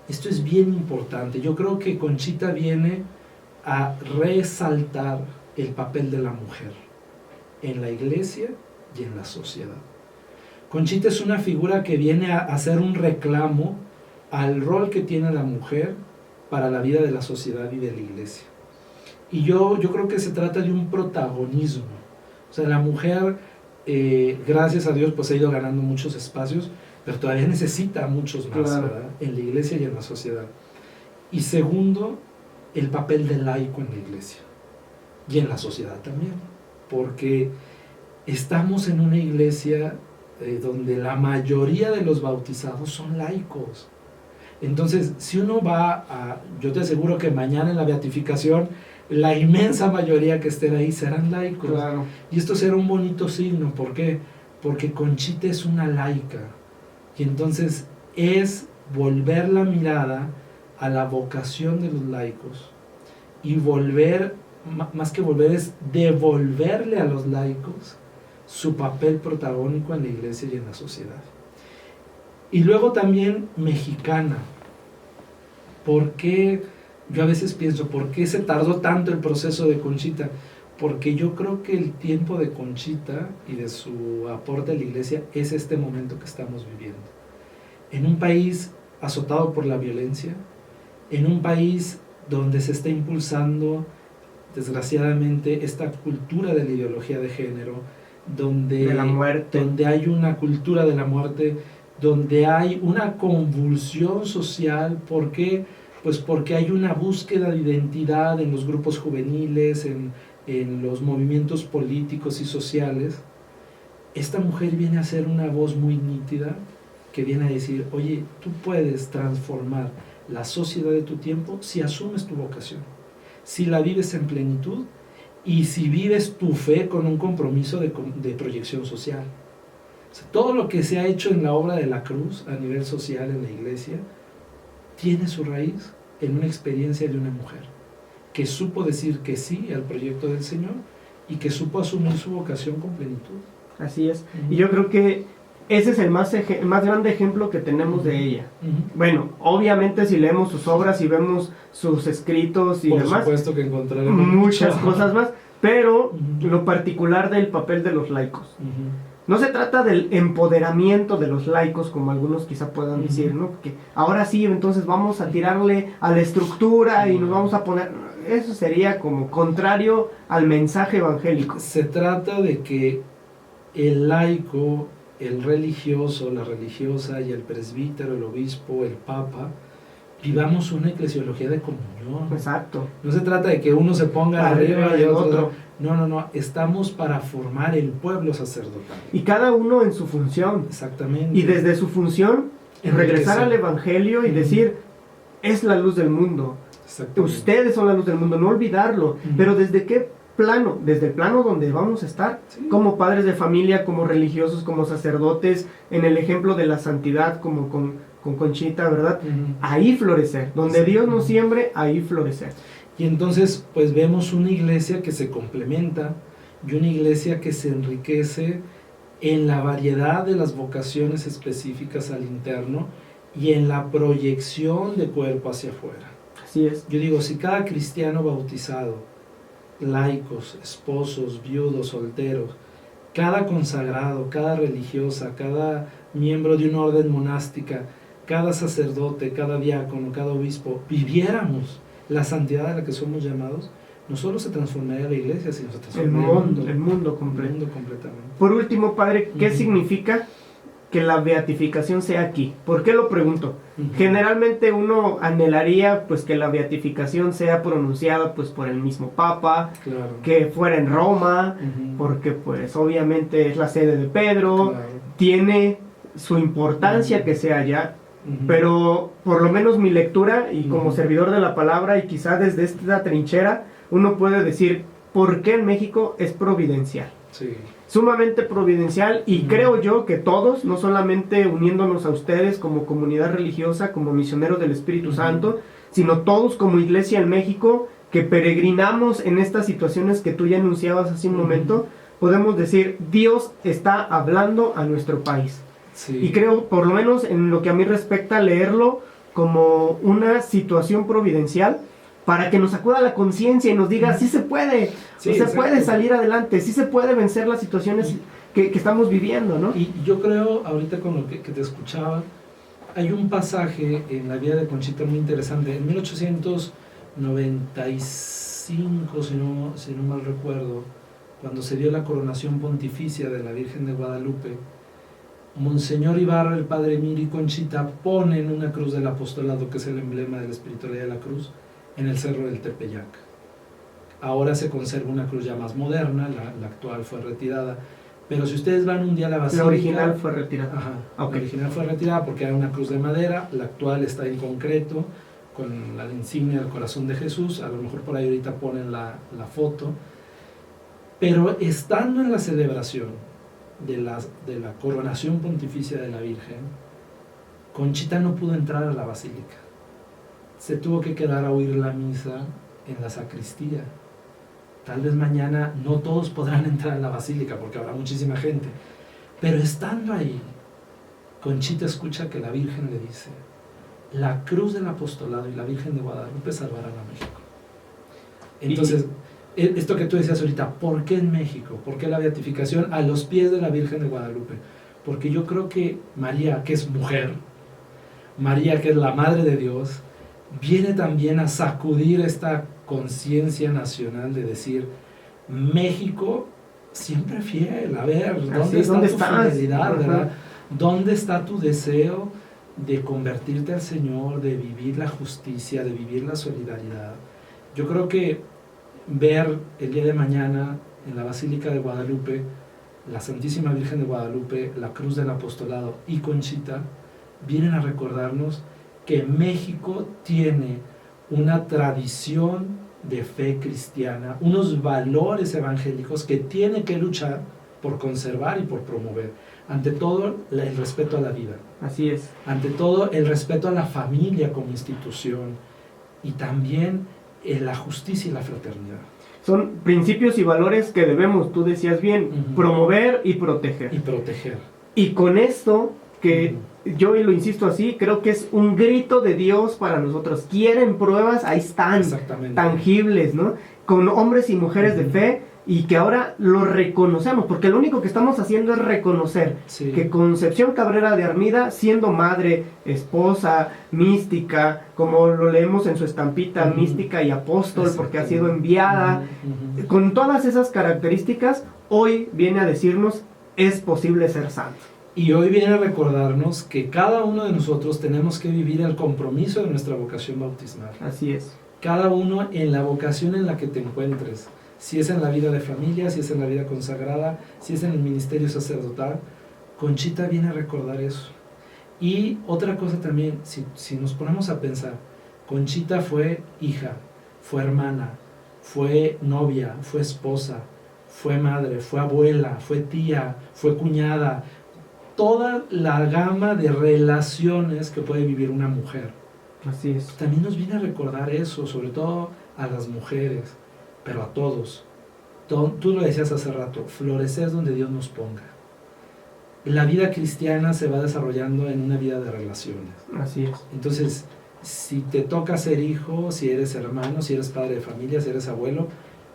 Esto es bien importante. Yo creo que Conchita viene a resaltar el papel de la mujer en la iglesia y en la sociedad. Conchita es una figura que viene a hacer un reclamo al rol que tiene la mujer para la vida de la sociedad y de la iglesia. Y yo creo que se trata de un protagonismo. O sea, la mujer, gracias a Dios, pues ha ido ganando muchos espacios, pero todavía necesita muchos más, claro, ¿verdad? En la iglesia y en la sociedad. Y segundo, el papel del laico en la iglesia y en la sociedad también, porque estamos en una iglesia donde la mayoría de los bautizados son laicos. Entonces, si uno yo te aseguro que mañana en la beatificación, la inmensa mayoría que estén ahí serán laicos. Claro. Y esto será un bonito signo. ¿Por qué? Porque Conchita es una laica. Y entonces es volver la mirada a la vocación de los laicos. Y volver, más que volver, es devolverle a los laicos su papel protagónico en la iglesia y en la sociedad. Y luego también mexicana. ¿Por qué? Yo a veces pienso, ¿por qué se tardó tanto el proceso de Conchita? Porque yo creo que el tiempo de Conchita y de su aporte a la iglesia es este momento que estamos viviendo. En un país azotado por la violencia, en un país donde se está impulsando, desgraciadamente, esta cultura de la ideología de género, De la muerte. donde hay una cultura de la muerte, donde hay una convulsión social. ¿Por qué? Pues porque hay una búsqueda de identidad en los grupos juveniles, en los movimientos políticos y sociales. Esta mujer viene a ser una voz muy nítida que viene a decir, oye, tú puedes transformar la sociedad de tu tiempo si asumes tu vocación, si la vives en plenitud y si vives tu fe con un compromiso de proyección social. O sea, todo lo que se ha hecho en la obra de la cruz a nivel social en la iglesia tiene su raíz en una experiencia de una mujer que supo decir que sí al proyecto del Señor y que supo asumir su vocación con plenitud. Así es. Y yo creo que ese es el más grande ejemplo que tenemos de ella. Bueno, obviamente si leemos sus obras y vemos sus escritos y Por demás, supuesto que encontraremos muchas cosas más, pero lo particular del papel de los laicos. No se trata del empoderamiento de los laicos, como algunos quizá puedan decir, ¿no? Porque ahora sí, entonces vamos a tirarle a la estructura y nos vamos a poner... Eso sería como contrario al mensaje evangélico. Se trata de que el laico, el religioso, la religiosa y el presbítero, el obispo, el papa, vivamos una eclesiología de comunión. Exacto. No se trata de que uno se ponga arriba y del otro. No. Estamos para formar el pueblo sacerdotal. Y cada uno en su función. Exactamente. Y desde su función, regresar al evangelio y decir, es la luz del mundo. Ustedes son la luz del mundo, no olvidarlo. Pero ¿desde qué plano? Desde el plano donde vamos a estar, como padres de familia, como religiosos, como sacerdotes, en el ejemplo de la santidad, como con Conchita, ¿verdad? Ahí florecer. Donde Dios nos siembre, ahí florecer. Y entonces, pues vemos una iglesia que se complementa y una iglesia que se enriquece en la variedad de las vocaciones específicas al interno y en la proyección de cuerpo hacia afuera. Así es. Yo digo, si cada cristiano bautizado, laicos, esposos, viudos, solteros, cada consagrado, cada religiosa, cada miembro de una orden monástica, cada sacerdote, cada diácono, cada obispo, viviéramos la santidad a la que somos llamados, no solo se transformaría la iglesia, sino se transformaría el mundo completo. El mundo completamente. Por último, padre, ¿qué significa que la beatificación sea aquí? ¿Por qué lo pregunto? Generalmente uno anhelaría pues que la beatificación sea pronunciada pues por el mismo Papa, claro, que fuera en Roma, porque pues obviamente es la sede de Pedro, claro, tiene su importancia que sea allá. Pero por lo menos mi lectura y como servidor de la palabra y quizá desde esta trinchera uno puede decir por qué en México es providencial, sumamente providencial, y creo yo que todos, no solamente uniéndonos a ustedes como comunidad religiosa, como misioneros del Espíritu Santo, sino todos como iglesia en México que peregrinamos en estas situaciones que tú ya anunciabas hace un momento, podemos decir Dios está hablando a nuestro país. Y creo, por lo menos en lo que a mí respecta, leerlo como una situación providencial para que nos acuda la conciencia y nos diga, sí se puede, se puede salir adelante, sí se puede vencer las situaciones que estamos viviendo, ¿no? Y yo creo, ahorita con lo que te escuchaba, hay un pasaje en la vida de Conchita muy interesante. En 1895, si no mal recuerdo, cuando se dio la coronación pontificia de la Virgen de Guadalupe, Monseñor Ibarra, el padre Emilio y Conchita ponen una cruz del apostolado, que es el emblema de la espiritualidad de la cruz, en el cerro del Tepeyac. Ahora se conserva una cruz ya más moderna, la actual fue retirada, Pero si ustedes van un día a la basílica... La original fue retirada. Ajá, Ok. la original fue retirada porque era una cruz de madera, la actual está en concreto, con la insignia del corazón de Jesús, a lo mejor por ahí ahorita ponen la foto, pero estando en la celebración de la coronación pontificia de la Virgen, Conchita no pudo entrar a la basílica, se tuvo que quedar a oír la misa en la sacristía. Tal vez mañana no todos podrán entrar a la basílica porque habrá muchísima gente, pero estando ahí, Conchita escucha que la Virgen le dice: la cruz del apostolado y la Virgen de Guadalupe salvarán a México. Entonces, esto que tú decías ahorita, ¿por qué en México? ¿Por qué la beatificación a los pies de la Virgen de Guadalupe? Porque yo creo que María, que es mujer, María, que es la Madre de Dios, viene también a sacudir esta conciencia nacional de decir: México siempre fiel, a ver, ¿dónde está tu fidelidad, verdad? ¿Dónde está tu deseo de convertirte al Señor, de vivir la justicia, de vivir la solidaridad? Yo creo que ver el día de mañana en la Basílica de Guadalupe la Santísima Virgen de Guadalupe, la Cruz del Apostolado y Conchita vienen a recordarnos que México tiene una tradición de fe cristiana, unos valores evangélicos que tiene que luchar por conservar y por promover. Ante todo, el respeto a la vida. Así es. Ante todo, el respeto a la familia como institución y también la justicia y la fraternidad. Son principios y valores que debemos, tú decías bien, promover y proteger. Y proteger. Y con esto, que yo lo insisto así, creo que es un grito de Dios para nosotros. Quieren pruebas, ahí están, tangibles, ¿no? Con hombres y mujeres de fe, y que ahora lo reconocemos, porque lo único que estamos haciendo es reconocer que Concepción Cabrera de Armida, siendo madre, esposa, mística, como lo leemos en su estampita, mística y apóstol, porque ha sido enviada, con todas esas características, hoy viene a decirnos: es posible ser santo. Y hoy viene a recordarnos que cada uno de nosotros tenemos que vivir el compromiso de nuestra vocación bautismal. Así es. Cada uno en la vocación en la que te encuentres. Si es en la vida de familia, si es en la vida consagrada, si es en el ministerio sacerdotal, Conchita viene a recordar eso. Y otra cosa también, si nos ponemos a pensar, Conchita fue hija, fue hermana, fue novia, fue esposa, fue madre, fue abuela, fue tía, fue cuñada, toda la gama de relaciones que puede vivir una mujer. Así es. También nos viene a recordar eso, sobre todo a las mujeres, pero a todos. Tú lo decías hace rato, florecer donde Dios nos ponga. La vida cristiana se va desarrollando en una vida de relaciones. Así es. Entonces, si te toca ser hijo, si eres hermano, si eres padre de familia, si eres abuelo,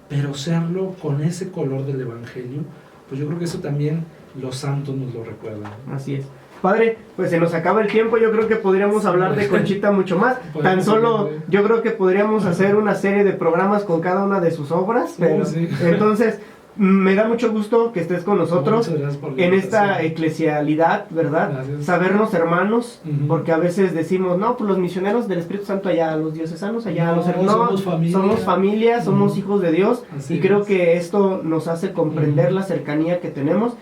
pero serlo con ese color del Evangelio, pues yo creo que eso también los santos nos lo recuerdan. Así es. Padre, pues se nos acaba el tiempo, yo creo que podríamos hablar de Conchita mucho más. Tan solo yo creo que podríamos hacer una serie de programas con cada una de sus obras, pero entonces me da mucho gusto que estés con nosotros en esta eclesialidad, ¿verdad? Gracias. Sabernos hermanos, porque a veces decimos, no, pues los misioneros del Espíritu Santo allá, los diocesanos allá, los hermanos, somos familia, somos hijos de Dios, y creo que esto nos hace comprender la cercanía que tenemos.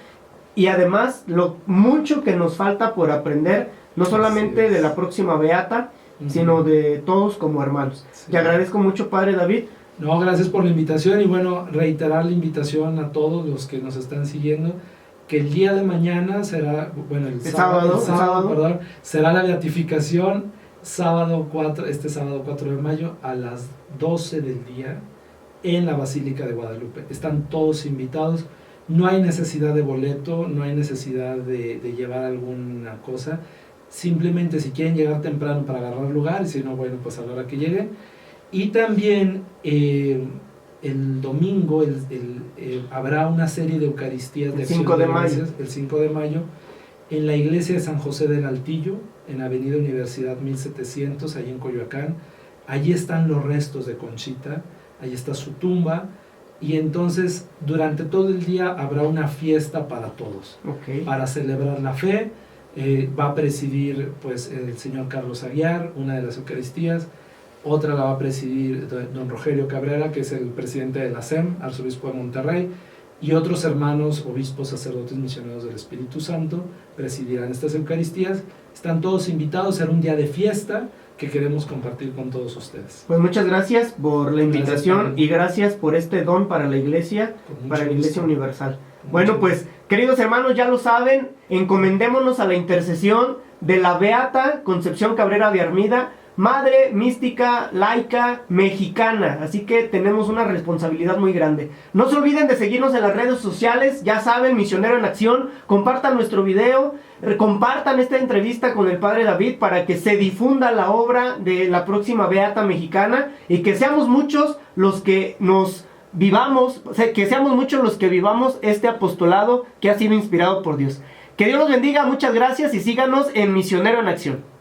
Y además, lo mucho que nos falta por aprender, no solamente de la próxima beata, sino de todos como hermanos. Te agradezco mucho, Padre David. No, gracias por la invitación, y bueno, reiterar la invitación a todos los que nos están siguiendo, que el día de mañana será, bueno, el sábado, perdón, será la beatificación, este sábado 4 de mayo a las 12 del día en la Basílica de Guadalupe. Están todos invitados. No hay necesidad de boleto, no hay necesidad de llevar alguna cosa. Simplemente si quieren llegar temprano para agarrar lugar, y si no, bueno, pues a la hora que lleguen. Y también el domingo habrá una serie de Eucaristías de Acción de Gracias, el 5 de mayo, en la iglesia de San José del Altillo, en Avenida Universidad 1700, ahí en Coyoacán. Allí están los restos de Conchita, ahí está su tumba. Y entonces durante todo el día habrá una fiesta para todos, para celebrar la fe. Va a presidir pues el señor Carlos Aguiar, una de las Eucaristías. Otra la va a presidir don Rogelio Cabrera, que es el presidente de la SEM, arzobispo de Monterrey. y otros hermanos, obispos, sacerdotes, misioneros del Espíritu Santo presidirán estas Eucaristías. Están todos invitados, será un día de fiesta que queremos compartir con todos ustedes. Pues muchas gracias por la invitación Gracias, y gracias por este don para la Iglesia, Con mucho para la Iglesia gusto. Universal. Con Bueno, mucho pues queridos hermanos, ya lo saben, encomendémonos a la intercesión de la Beata Concepción Cabrera de Armida, madre mística, laica, mexicana. Así que tenemos una responsabilidad muy grande. No se olviden de seguirnos en las redes sociales, ya saben, Misionero en Acción. Compartan nuestro video, compartan esta entrevista con el Padre David para que se difunda la obra de la próxima Beata mexicana y que seamos muchos los que nos vivamos, que seamos muchos los que vivamos este apostolado que ha sido inspirado por Dios. Que Dios los bendiga, muchas gracias y síganos en Misionero en Acción.